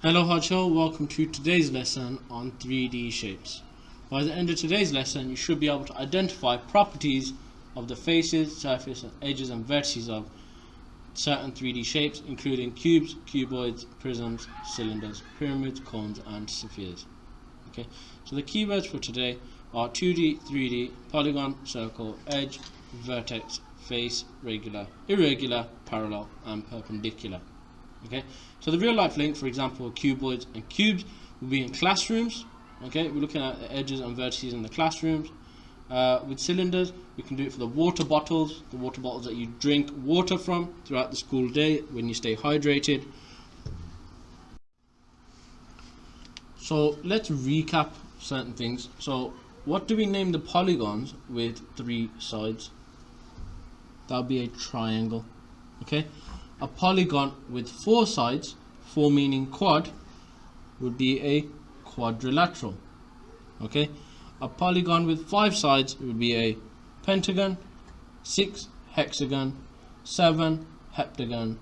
Hello Hodgehole, welcome to today's lesson on 3D shapes. By the end of today's lesson, you should be able to identify properties of the faces, surface, edges and vertices of certain 3D shapes, including cubes, cuboids, prisms, cylinders, pyramids, cones and spheres. Okay, so the keywords for today are 2D, 3D, polygon, circle, edge, vertex, face, regular, irregular, parallel and perpendicular. Okay, so the real life link, for example, cuboids and cubes will be in classrooms. Okay, we're looking at the edges and vertices in the classrooms. With cylinders, we can do it for the water bottles that you drink water from throughout the school day when you stay hydrated. So let's recap certain things. So what do we name the polygons with 3 sides? That would be a triangle. Okay, a polygon with 4 sides, 4 meaning quad, would be a quadrilateral. Okay, a polygon with 5 sides would be a pentagon, 6 hexagon, 7 heptagon,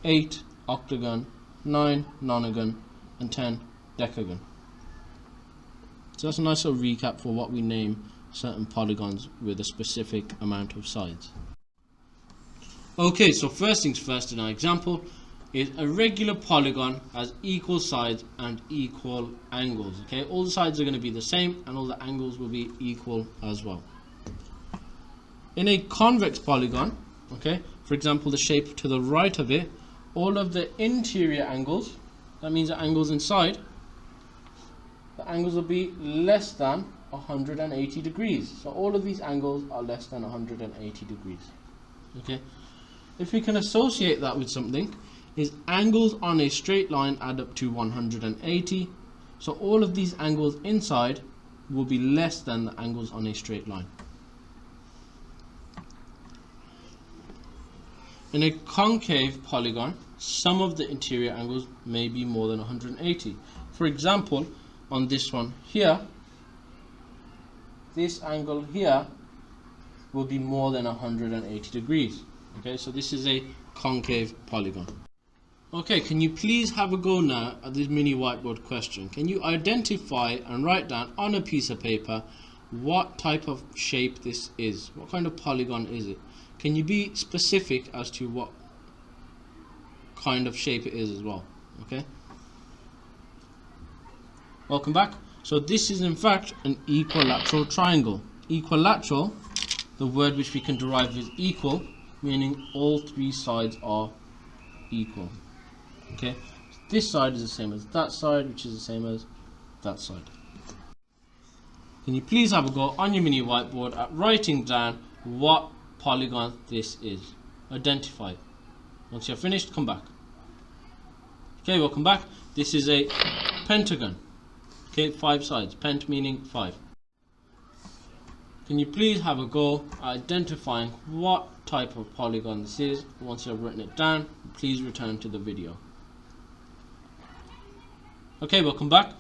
8 octagon, 9 nonagon and 10 decagon. So that's a nice little recap for what we name certain polygons with a specific amount of sides. Okay, so first things first, in our example is a regular polygon has equal sides and equal angles. Okay, all the sides are going to be the same and all the angles will be equal as well. In a convex polygon, okay, for example the shape to the right of it, all of the interior angles, that means the angles inside, the angles will be less than 180 degrees. So all of these angles are less than 180 degrees. Okay, if we can associate that with something, is angles on a straight line add up to 180. So all of these angles inside will be less than the angles on a straight line. In a concave polygon, some of the interior angles may be more than 180. For example, on this one here, this angle here will be more than 180 degrees. Okay, so this is a concave polygon. Okay, can you please have a go now at this mini whiteboard question? Can you identify and write down on a piece of paper what type of shape this is? What kind of polygon is it? Can you be specific as to what kind of shape it is as well? Okay, welcome back. So this is in fact an equilateral triangle. Equilateral, the word which we can derive is equal, meaning all 3 sides are equal. Okay, this side is the same as that side, which is the same as that side. Can you please have a go on your mini whiteboard at writing down what polygon this is? Identify it. Once you're finished, come back. Okay, welcome back. This is a pentagon. Okay, 5 sides. Pent meaning 5. Can you please have a go at identifying what type of polygon this is? Once you've written it down, please return to the video. Okay, welcome back.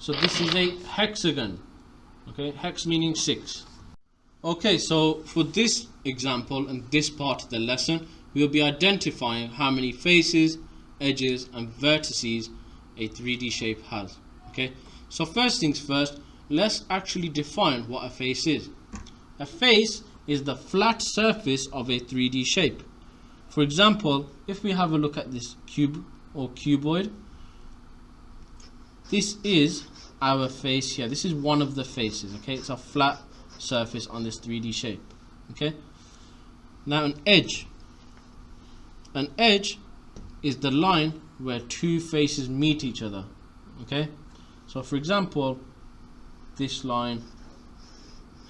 So this is a hexagon. Okay, hex meaning 6. Okay, so for this example and this part of the lesson, we will be identifying how many faces, edges and vertices a 3D shape has. Okay, so first things first, let's actually define what a face is. A face is the flat surface of a 3D shape. For example, if we have a look at this cube or cuboid, this is our face here. This is one of the faces. Okay, it's a flat surface on this 3D shape. Okay, now an edge is the line where 2 faces meet each other. Okay, so for example, this line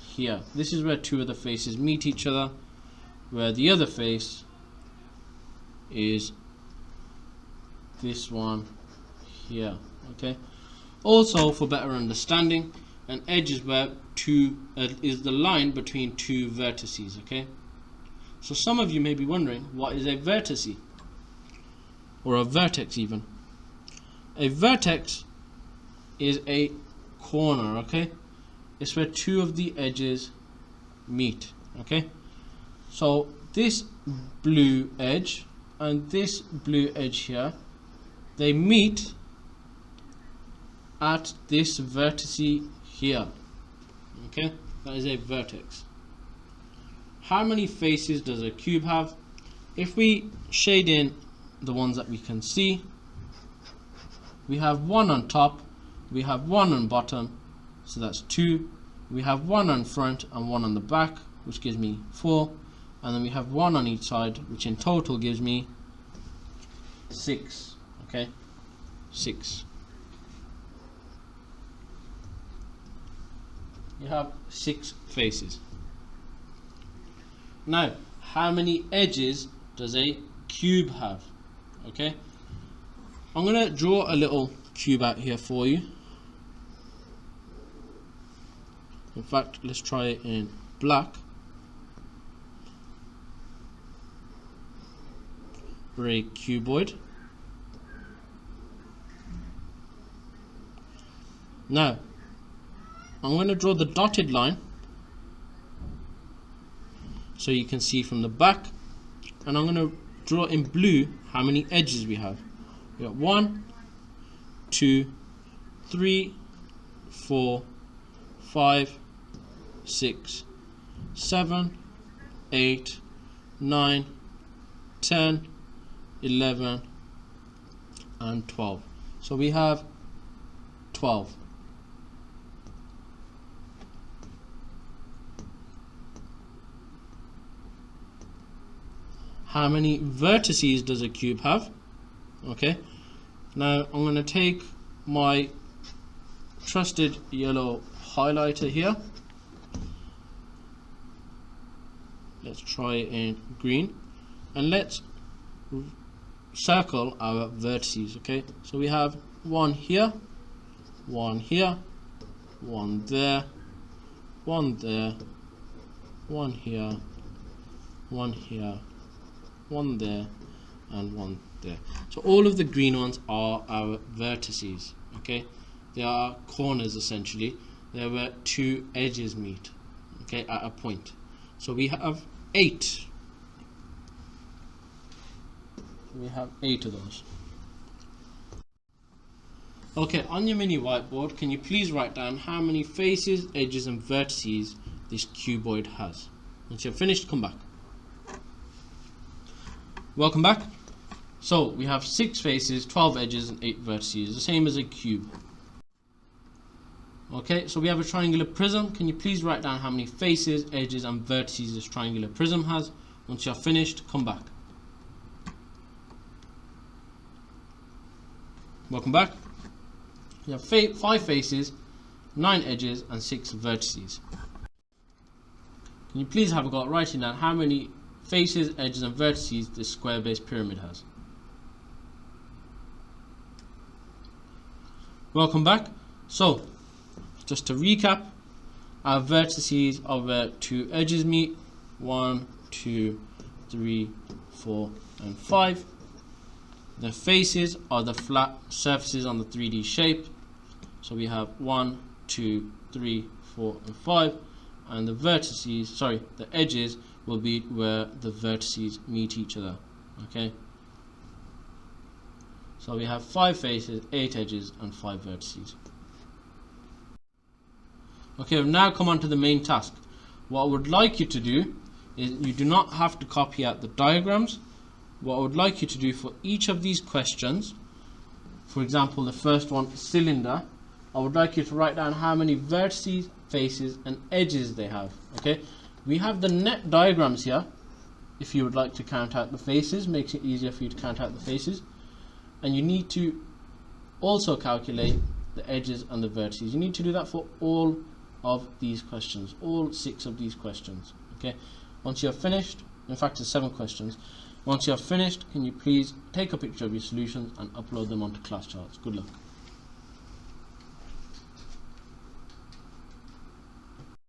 here, this is where 2 of the faces meet each other, where the other face is this one here. Okay, also for better understanding, an edge is where is the line between 2 vertices. Okay, so some of you may be wondering, what is a vertice or a vertex even? A vertex is a corner. Okay, it's where 2 of the edges meet. Okay, so this blue edge and this blue edge here, they meet at this vertex here. Okay, that is a vertex. How many faces does a cube have? If we shade in the ones that we can see, we have one on top, we have one on bottom, so that's 2. We have one on front and one on the back, which gives me 4. And then we have one on each side, which in total gives me 6. Okay, 6. You have 6 faces. Now, how many edges does a cube have? Okay, I'm going to draw a little cube out here for you. In fact, let's try it in black. For a cuboid. Now, I'm going to draw the dotted line so you can see from the back, and I'm going to draw in blue how many edges we have. We got 1, 2, 3, 4, 5, 6, 7, 8, 9, 10, 11, and 12. So we have 12. How many vertices does a cube have? Okay, now I'm going to take my trusted yellow highlighter here. Let's try it in green, and let's circle our vertices. Okay, so we have one here, one here, one there, one there, one here, one here, one there, and one there. So all of the green ones are our vertices. Okay, they are corners essentially. They're where 2 edges meet. Okay, at a point. So we have 8. We have 8 of those. Okay, on your mini whiteboard, can you please write down how many faces, edges, and vertices this cuboid has? Once you're finished, come back. Welcome back. So we have 6 faces, 12 edges, and 8 vertices, the same as a cube. Okay, so we have a triangular prism. Can you please write down how many faces, edges, and vertices this triangular prism has? Once you're finished, come back. Welcome back. We have 5 faces, 9 edges, and 6 vertices. Can you please have a go at writing down how many faces, edges, and vertices this square-based pyramid has? Welcome back. So, just to recap, our vertices are where 2 edges meet. 1, 2, 3, 4, and 5. The faces are the flat surfaces on the 3D shape. So we have 1, 2, 3, 4, and 5. And the vertices, the edges will be where the vertices meet each other. Okay. So we have 5 faces, 8 edges, and 5 vertices. Okay, we've now come on to the main task. What I would like you to do is, you do not have to copy out the diagrams. What I would like you to do for each of these questions, for example, the first one, cylinder, I would like you to write down how many vertices, faces, and edges they have. Okay, we have the net diagrams here. If you would like to count out the faces, makes it easier for you to count out the faces. And you need to also calculate the edges and the vertices. You need to do that for all of these questions, all 6 of these questions. Okay, once you're finished, in fact it's 7 questions. Once you're finished, can you please take a picture of your solutions and upload them onto class charts? Good luck.